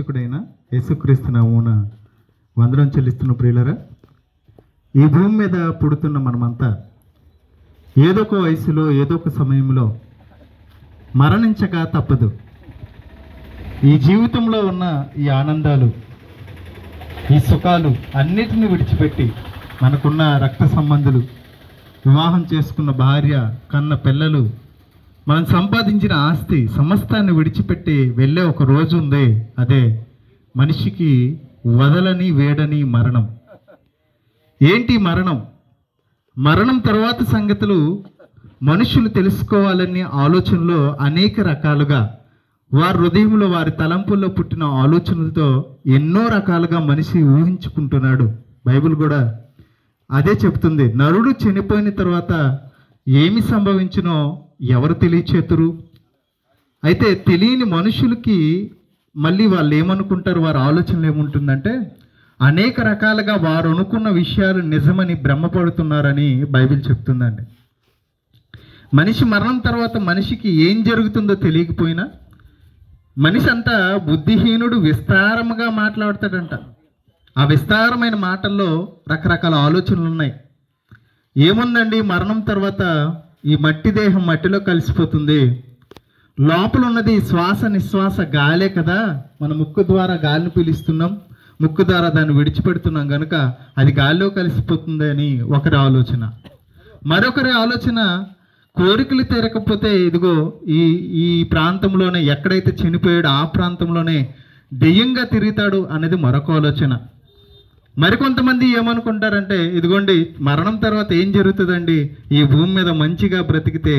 రక్షకుడైన యేసుక్రీస్తు నామమున వందనం చెల్లిస్తున్న ప్రియులరా, ఈ భూమి మీద పుడుతున్న మనమంతా ఏదో ఒక వయసులో ఏదో ఒక సమయంలో మరణించక తప్పదు. ఈ జీవితంలో ఉన్న ఈ ఆనందాలు, ఈ సుఖాలు అన్నిటిని విడిచిపెట్టి మనకున్న రక్త సంబంధులు, వివాహం చేసుకున్న భార్య, కన్న పిల్లలు, మనం సంపాదించిన ఆస్తి సమస్తాన్ని విడిచిపెట్టి వెళ్ళే ఒక రోజు ఉంది. అదే మనిషికి వదలని వేడని మరణం. ఏంటి మరణం? మరణం తర్వాత సంగతులు మనుషులు తెలుసుకోవాలనే ఆలోచనలో అనేక రకాలుగా వారి హృదయంలో, వారి తలంపుల్లో పుట్టిన ఆలోచనలతో ఎన్నో రకాలుగా మనిషి ఊహించుకుంటున్నాడు. బైబిల్ కూడా అదే చెప్తుంది. నరుడు చనిపోయిన తర్వాత ఏమి సంభవించునో ఎవరు తెలియచేతురు? అయితే తెలియని మనుషులకి మళ్ళీ వాళ్ళు ఏమనుకుంటారు, వారి ఆలోచనలు ఏముంటుందంటే అనేక రకాలుగా వారు అనుకున్న విషయాలు నిజమని భ్రమపడుతున్నారని బైబిల్ చెప్తుందండి. మనిషి మరణం తర్వాత మనిషికి ఏం జరుగుతుందో తెలియకపోయినా మనిషి అంతా బుద్ధిహీనుడు, విస్తారముగా మాట్లాడతాడంట. ఆ విస్తారమైన మాటల్లో రకరకాల ఆలోచనలు ఉన్నాయి. ఏముందండి, మరణం తర్వాత ఈ మట్టి దేహం మట్టిలో కలిసిపోతుంది. లోపల ఉన్నది శ్వాస నిశ్వాస గాలే కదా. మన ముక్కు ద్వారా గాలిని పీలుస్తున్నాం, ముక్కు ద్వారా దాన్ని విడిచిపెడుతున్నాం కనుక అది గాలిలో కలిసిపోతుంది అని ఒకరి ఆలోచన. మరొకరి ఆలోచన, కోరికలు తీరకపోతే ఇదిగో ఈ ప్రాంతంలోనే, ఎక్కడైతే చనిపోయాడో ఆ ప్రాంతంలోనే దెయ్యంగా తిరుగుతాడు అనేది మరొక ఆలోచన. మరికొంతమంది ఏమనుకుంటారంటే, ఇదిగోండి మరణం తర్వాత ఏం జరుగుతుందండి, ఈ భూమి మీద మంచిగా బ్రతికితే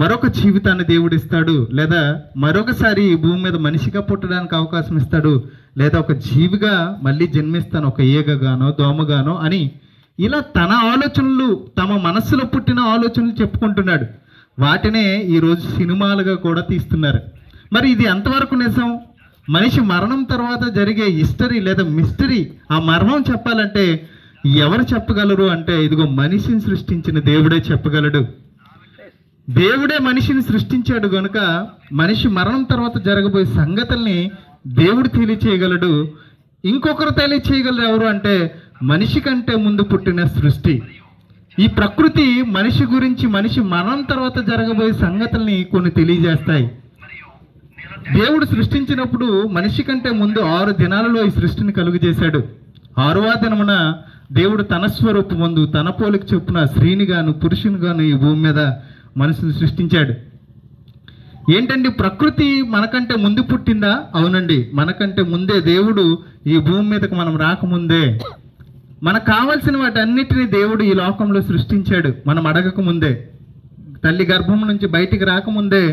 మరొక జీవితాన్ని దేవుడు ఇస్తాడు, లేదా మరొకసారి ఈ భూమి మీద మనిషిగా పుట్టడానికి అవకాశం ఇస్తాడు, లేదా ఒక జీవిగా మళ్ళీ జన్మిస్తాను, ఒక ఈగగానో దోమగానో అని ఇలా తన ఆలోచనలు, తమ మనస్సులో పుట్టిన ఆలోచనలు చెప్పుకుంటున్నాడు. వాటినే ఈరోజు సినిమాలుగా కూడా తీస్తున్నారు. మరి ఇది ఎంతవరకు నిజం? మనిషి మరణం తర్వాత జరిగే హిస్టరీ లేదా మిస్టరీ, ఆ మరణం చెప్పాలంటే ఎవరు చెప్పగలరు అంటే ఇదిగో మనిషిని సృష్టించిన దేవుడే చెప్పగలడు. దేవుడే మనిషిని సృష్టించాడు కనుక మనిషి మరణం తర్వాత జరగబోయే సంగతుల్ని దేవుడు తెలియచేయగలడు. ఇంకొకరు తెలియచేయగలరు ఎవరు అంటే మనిషి కంటే ముందు పుట్టిన సృష్టి. ఈ ప్రకృతి మనిషి గురించి, మనిషి మరణం తర్వాత జరగబోయే సంగతుల్ని కొన్ని తెలియజేస్తాయి. దేవుడు సృష్టించినప్పుడు మనిషి కంటే ముందు 6 దినాలలో ఈ సృష్టిని కలుగు చేశాడు. 6వ దినమున దేవుడు తన స్వరూపమందు తన పోలిక చొప్పున స్త్రీనిగాను పురుషునిగాను ఈ భూమి మీద మనిషిని సృష్టించాడు. ఏంటండి, ప్రకృతి మనకంటే ముందు పుట్టిందా? అవునండి, మనకంటే ముందే దేవుడు ఈ భూమి మీదకి మనం రాకముందే మనకు కావాల్సిన వాటన్నిటిని దేవుడు ఈ లోకంలో సృష్టించాడు. మనం అడగక ముందే, తల్లి గర్భం నుంచి బయటికి రాకముందే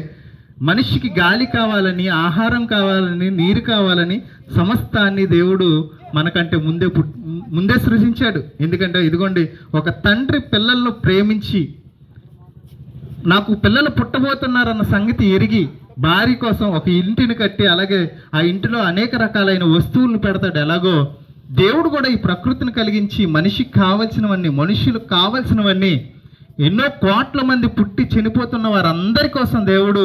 మనిషికి గాలి కావాలని, ఆహారం కావాలని, నీరు కావాలని సమస్తాన్ని దేవుడు మనకంటే ముందే సృజించాడు. ఎందుకంటే ఇదిగోండి, ఒక తండ్రి పిల్లలను ప్రేమించి నాకు పిల్లలు పుట్టబోతున్నారన్న సంగతి ఎరిగి భార్య కోసం ఒక ఇంటిని కట్టి, అలాగే ఆ ఇంటిలో అనేక రకాలైన వస్తువులను పెడతాడు. ఎలాగో దేవుడు కూడా ఈ ప్రకృతిని కలిగించి మనిషికి కావాల్సినవన్నీ, మనుషులకు కావాల్సినవన్నీ, ఎన్నో కోట్ల మంది పుట్టి చనిపోతున్న వారందరి కోసం దేవుడు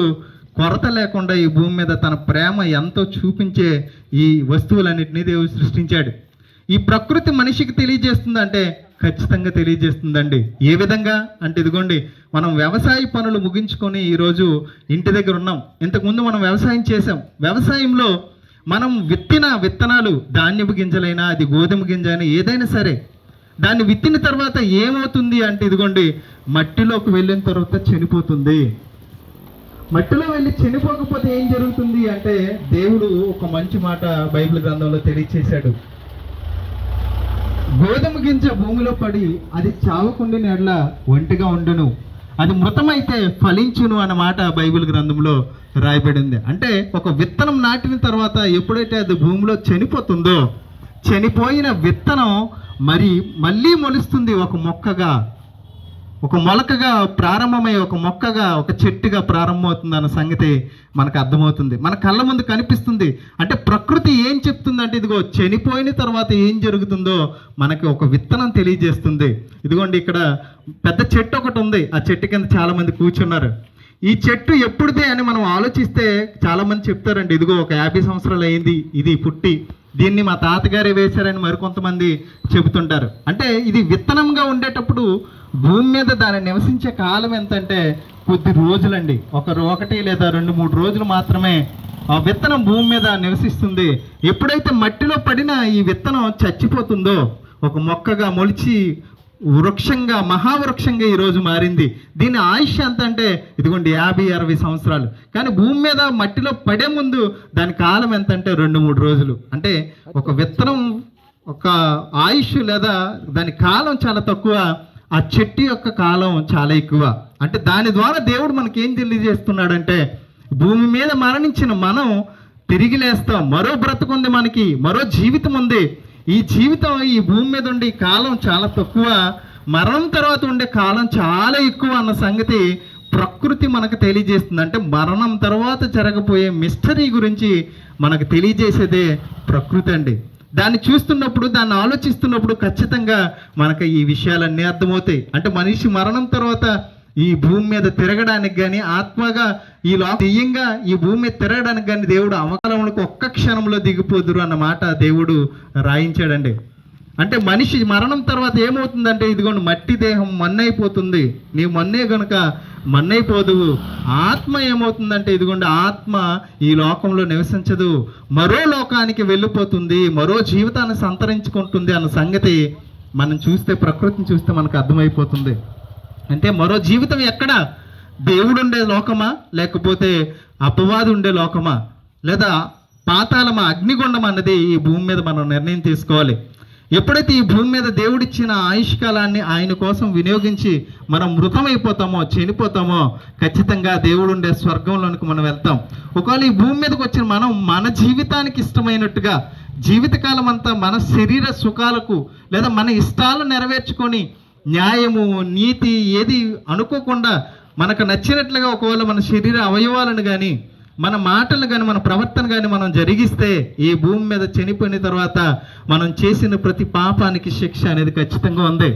కొరత లేకుండా ఈ భూమి మీద తన ప్రేమ ఎంతో చూపించే ఈ వస్తువులన్నింటినీ దేవుడు సృష్టించాడు. ఈ ప్రకృతి మనిషికి తెలియజేస్తుందంటే ఖచ్చితంగా తెలియజేస్తుందండి. ఏ విధంగా అంటే ఇదిగోండి, మనం వ్యవసాయ పనులు ముగించుకొని ఈరోజు ఇంటి దగ్గర ఉన్నాం. ఇంతకుముందు మనం వ్యవసాయం చేసాం. వ్యవసాయంలో మనం విత్తనాలు, ధాన్యపు గింజలైనా, అది గోధుమ గింజ అయినా ఏదైనా సరే, దాన్ని విత్తిన తర్వాత ఏమవుతుంది అంటే ఇదిగోండి, మట్టిలోకి వెళ్ళిన తర్వాత చనిపోతుంది. మట్టిలో వెళ్ళి చనిపోకపోతే ఏం జరుగుతుంది అంటే దేవుడు ఒక మంచి మాట బైబిల్ గ్రంథంలో తెలియచేశాడు. గోధుమ గింజ భూమిలో పడి అది చావకుండిన ఎడల ఒంటిగా ఉండును, అది మృతమైతే ఫలించును అన్న మాట బైబిల్ గ్రంథంలో రాయబడింది. అంటే ఒక విత్తనం నాటిన తర్వాత ఎప్పుడైతే అది భూమిలో చనిపోతుందో, చనిపోయిన విత్తనం మళ్ళీ మొలుస్తుంది, ఒక మొక్కగా, ఒక మొలకగా ప్రారంభమై ఒక మొక్కగా, ఒక చెట్టుగా ప్రారంభమవుతుంది అన్న సంగతి మనకు అర్థమవుతుంది, మన కళ్ళ ముందు కనిపిస్తుంది. అంటే ప్రకృతి ఏం చెప్తుందంటే ఇదిగో చనిపోయిన తర్వాత ఏం జరుగుతుందో మనకి ఒక విత్తనం తెలియజేస్తుంది. ఇదిగోండి, ఇక్కడ పెద్ద చెట్టు ఒకటి ఉంది. ఆ చెట్టు కింద చాలా మంది కూర్చున్నారు. ఈ చెట్టు ఎప్పుడుదే అని మనం ఆలోచిస్తే చాలామంది చెప్తారండి, ఇదిగో ఒక 50 సంవత్సరాలు అయింది ఇది పుట్టి, దీన్ని మా తాతగారే వేశారని మరికొంతమంది చెబుతుంటారు. అంటే ఇది విత్తనంగా ఉండేటప్పుడు భూమి మీద దాన్ని నివసించే కాలం ఎంతంటే కొద్ది రోజులండి. ఒకటి లేదా 2-3 రోజులు మాత్రమే ఆ విత్తనం భూమి మీద నివసిస్తుంది. ఎప్పుడైతే మట్టిలో పడిన ఈ విత్తనం చచ్చిపోతుందో ఒక మొక్కగా మొలిచి వృక్షంగా, మహావృక్షంగా ఈరోజు మారింది. దీని ఆయుష్ ఎంత అంటే ఇదిగోండి 50-60 సంవత్సరాలు. కానీ భూమి మీద మట్టిలో పడే ముందు దాని కాలం ఎంత అంటే 2-3 రోజులు. అంటే ఒక విత్తనం ఒక ఆయుష్ లేదా దాని కాలం చాలా తక్కువ, ఆ చెట్టు యొక్క కాలం చాలా ఎక్కువ. అంటే దాని ద్వారా దేవుడు మనకేం తెలియజేస్తున్నాడంటే భూమి మీద మరణించిన మనం తిరిగి లేస్తాం, మరో బ్రతుకుంది, మనకి మరో జీవితం ఉంది. ఈ జీవితం ఈ భూమి మీద ఉండే కాలం చాలా తక్కువ, మరణం తర్వాత ఉండే కాలం చాలా ఎక్కువ అన్న సంగతి ప్రకృతి మనకు తెలియజేస్తుంది. అంటే మరణం తర్వాత జరగబోయే మిస్టరీ గురించి మనకు తెలియజేసేదే ప్రకృతి అండి. దాన్ని చూస్తున్నప్పుడు, దాన్ని ఆలోచిస్తున్నప్పుడు ఖచ్చితంగా మనకు ఈ విషయాలన్నీ అర్థమవుతాయి. అంటే మనిషి మరణం తర్వాత ఈ భూమి మీద తిరగడానికి కానీ, ఆత్మగా దెయ్యంగా ఈ భూమి మీద తిరగడానికి కానీ దేవుడు అవకాశంలో ఒక్క క్షణంలో దిగిపోదురు అన్న మాట దేవుడు రాయించాడండి. అంటే మనిషి మరణం తర్వాత ఏమవుతుందంటే ఇదిగోండి మట్టి దేహం మన్నైపోతుంది, నీవు మన్నే కనుక మన్నైపోదు. ఆత్మ ఏమవుతుందంటే ఇదిగోండి ఆత్మ ఈ లోకంలో నివసించదు, మరో లోకానికి వెళ్ళిపోతుంది, మరో జీవితాన్ని సంతరించుకుంటుంది అన్న సంగతి మనం చూస్తే, ప్రకృతిని చూస్తే మనకు అర్థమైపోతుంది. అంటే మరో జీవితం ఎక్కడ? దేవుడు ఉండే లోకమా, లేకపోతే అపవాది ఉండే లోకమా, లేదా పాతాళమా, అగ్నిగుండం అన్నది ఈ భూమి మీద మనం నిర్ణయం తీసుకోవాలి. ఎప్పుడైతే ఈ భూమి మీద దేవుడిచ్చిన ఆయుష్కాలాన్ని ఆయన కోసం వినియోగించి మనం మృతమైపోతామో, చనిపోతామో, ఖచ్చితంగా దేవుడు ఉండే స్వర్గంలోనికి మనం వెళ్తాం. ఒకవేళ ఈ భూమి మీదకి వచ్చిన మనం మన జీవితానికి ఇష్టమైనట్టుగా జీవితకాలం అంతా మన శరీర సుఖాలకు లేదా మన ఇష్టాలు నెరవేర్చుకొని న్యాయము, నీతి ఏది అనుకోకుండా మనకు నచ్చినట్లుగా ఒకవేళ మన శరీర అవయవాలను కానీ, మన మాటలు కానీ, మన ప్రవర్తన కానీ మనం జరిగిస్తే ఈ భూమి మీద చనిపోయిన తర్వాత మనం చేసిన ప్రతి పాపానికి శిక్ష అనేది ఖచ్చితంగా ఉంది.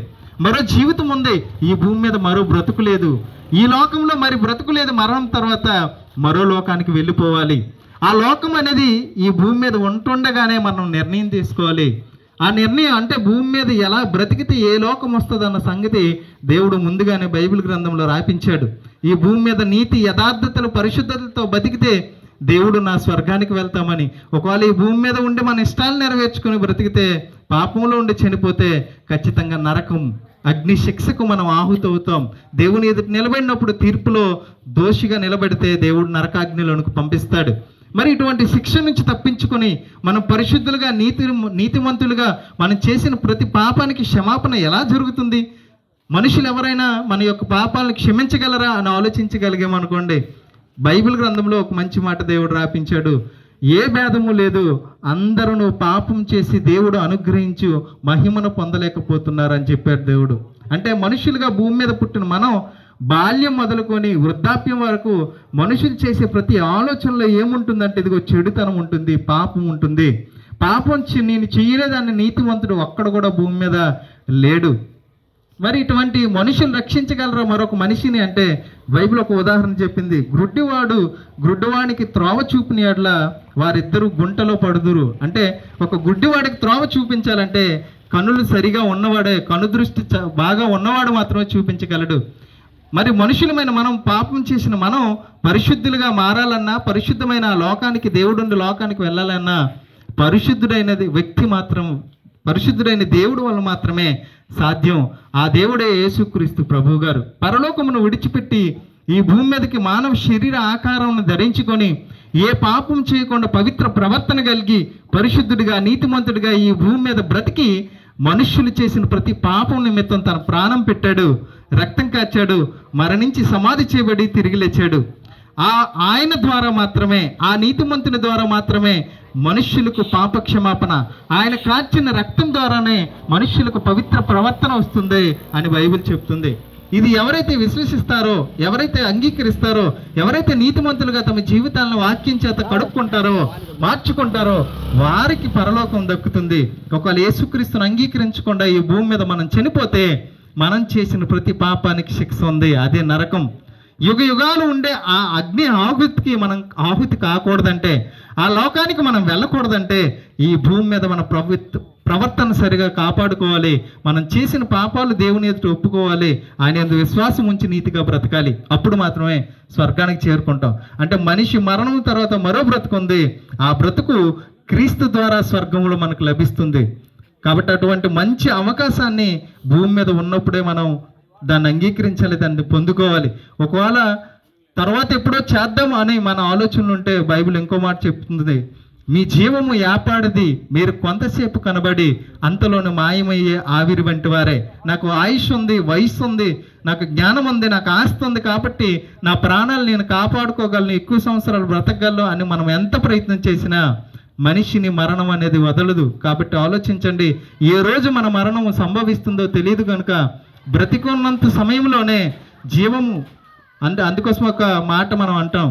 మరో జీవితం ఉంది, ఈ భూమి మీద మరో బ్రతుకు లేదు, ఈ లోకంలో మరి బ్రతుకు లేదు. మరణం తర్వాత మరో లోకానికి వెళ్ళిపోవాలి. ఆ లోకం అనేది ఈ భూమి మీద ఉంటుండగానే మనం నిర్ణయం తీసుకోవాలి. ఆ నిర్ణయం అంటే భూమి మీద ఎలా బ్రతికితే ఏ లోకం వస్తుందన్న సంగతి దేవుడు ముందుగానే బైబిల్ గ్రంథంలో రాపించాడు. ఈ భూమి మీద నీతి, యథార్థతలు, పరిశుద్ధతలతో బతికితే దేవుడు నా స్వర్గానికి వెళ్తామని. ఒకవేళ ఈ భూమి మీద ఉండి మన ఇష్టాలు నెరవేర్చుకుని బ్రతికితే, పాపంలో ఉండి చనిపోతే ఖచ్చితంగా నరకం, అగ్ని శిక్షకు మనం ఆహుతవుతాం. దేవుని ఎదుటి నిలబడినప్పుడు తీర్పులో దోషిగా నిలబడితే దేవుడు నరకాగ్నిలోనికి పంపిస్తాడు. మరి ఇటువంటి శిక్ష నుంచి తప్పించుకొని మనం పరిశుద్ధులుగా, నీతిమంతులుగా మనం చేసిన ప్రతి పాపానికి క్షమాపణ ఎలా జరుగుతుంది? మనుషులు ఎవరైనా మన యొక్క పాపాలను క్షమించగలరా అని ఆలోచించగలిగామనుకోండి, బైబిల్ గ్రంథంలో ఒక మంచి మాట దేవుడు రాపించాడు. ఏ భేదము లేదు, అందరూ పాపం చేసి దేవుడు అనుగ్రహించు మహిమను పొందలేకపోతున్నారని చెప్పాడు దేవుడు. అంటే మనుషులుగా భూమి మీద పుట్టిన మనం బాల్యం మొదలుకొని వృద్ధాప్యం వరకు మనుషులు చేసే ప్రతి ఆలోచనలో ఏముంటుందంటే ఇదిగో చెడుతనం ఉంటుంది, పాపం ఉంటుంది. పాపం నేను చేయలేదాన్ని నీతివంతుడు ఒక్కడ కూడా భూమి మీద లేడు. మరి ఇటువంటి మనుషులు రక్షించగలరా మరొక మనిషిని అంటే బైబిల్ ఒక ఉదాహరణ చెప్పింది. గుడ్డివాడికి త్రోవ చూపిన యెడల వారిద్దరూ గుంటలో పడుదురు. అంటే ఒక గుడ్డివాడికి త్రోవ చూపించాలంటే కన్నులు సరిగా ఉన్నవాడే, కనుదృష్టి బాగా ఉన్నవాడు మాత్రమే చూపించగలడు. మరి మనుషులమైన మనం, పాపం చేసిన మనం పరిశుద్ధులుగా మారాలన్నా, పరిశుద్ధమైన లోకానికి, దేవుడుండే లోకానికి వెళ్ళాలన్నా పరిశుద్ధుడైన దేవుడు వల్ల మాత్రమే సాధ్యం. ఆ దేవుడే యేసుక్రీస్తు ప్రభువు గారు పరలోకమును విడిచిపెట్టి ఈ భూమి మీదకి మానవ శరీర ఆకారం ధరించుకొని ఏ పాపం చేయకుండా పవిత్ర ప్రవర్తన కలిగి పరిశుద్ధుడిగా, నీతిమంతుడిగా ఈ భూమి మీద బ్రతికి మనుష్యులు చేసిన ప్రతి పాపం నిమిత్తం తన ప్రాణం పెట్టాడు, రక్తం కాచాడు, మరణించి సమాధి చేయబడి తిరిగి లేచాడు. ఆయన ద్వారా మాత్రమే, ఆ నీతిమంతుని ద్వారా మాత్రమే మనుష్యులకు పాప క్షమాపణ, ఆయన కాచిన రక్తం ద్వారానే మనుష్యులకు పవిత్ర ప్రవర్తన వస్తుంది అని బైబిల్ చెప్తుంది. ఇది ఎవరైతే విశ్వసిస్తారో, ఎవరైతే అంగీకరిస్తారో, ఎవరైతే నీతిమంతులుగా తమ జీవితాలను వాక్యం చేత కడుక్కుంటారో, మార్చుకుంటారో వారికి పరలోకం దక్కుతుంది. ఒకవేళ యేసుక్రీస్తును అంగీకరించకుండా ఈ భూమి మీద మనం చనిపోతే మనం చేసిన ప్రతి పాపానికి శిక్ష ఉంది, అదే నరకం. యుగ యుగాలు ఉండే ఆ అగ్ని ఆహుతికి మనం ఆహుతి కాకూడదంటే, ఆ లోకానికి మనం వెళ్ళకూడదంటే ఈ భూమి మీద మన ప్రవర్తన సరిగా కాపాడుకోవాలి. మనం చేసిన పాపాలు దేవుని ఎదుట ఒప్పుకోవాలి. ఆయన యందు విశ్వాసం ఉంచి నీతిగా బ్రతకాలి. అప్పుడు మాత్రమే స్వర్గానికి చేరుకుంటాం. అంటే మనిషి మరణం తర్వాత మరో బ్రతుకు ఉంది. ఆ బ్రతుకు క్రీస్తు ద్వారా స్వర్గంలో మనకు లభిస్తుంది. కాబట్టి అటువంటి మంచి అవకాశాన్ని భూమి మీద ఉన్నప్పుడే మనం దాన్ని అంగీకరించాలి, దాన్ని పొందుకోవాలి. ఒకవేళ తర్వాత ఎప్పుడో చేద్దాం అని మన ఆలోచనలు ఉంటే బైబిల్ ఇంకో మాట చెప్తుంది, మీ జీవము యాపాడిది, మీరు కొంతసేపు కనబడి అంతలోనే మాయమయ్యే ఆవిరి వంటి వారే. నాకు ఆయుష్ ఉంది, వయస్సు ఉంది, నాకు జ్ఞానం ఉంది, నాకు ఆస్తి ఉంది, కాబట్టి నా ప్రాణాలు నేను కాపాడుకోగలను, ఎక్కువ సంవత్సరాలు బ్రతకగలను అని మనం ఎంత ప్రయత్నం చేసినా మనిషిని మరణం అనేది వదలదు. కాబట్టి ఆలోచించండి, ఏ రోజు మన మరణం సంభవిస్తుందో తెలియదు కనుక బ్రతికున్నంత సమయంలోనే జీవము అందుకోసం ఒక మాట మనం అంటాం,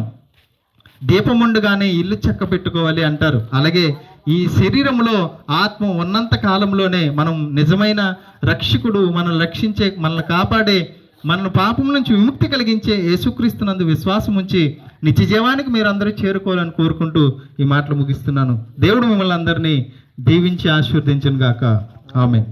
దీపముండగానే ఇల్లు చెక్క పెట్టుకోవాలి అంటారు. అలాగే ఈ శరీరంలో ఆత్మ ఉన్నంత కాలంలోనే మనం నిజమైన రక్షకుడు, మనల్ని రక్షించే, మనల్ని కాపాడే, మనల్ని పాపం నుంచి విముక్తి కలిగించే యేసుక్రీస్తునందు విశ్వాసం ఉంచి నిత్య జీవానికి మీరు అందరూ చేరుకోవాలని కోరుకుంటూ ఈ మాటలు ముగిస్తున్నాను. దేవుడు మిమ్మల్ని అందరినీ దీవించి ఆశీర్వదించును గాక. ఆమేన్.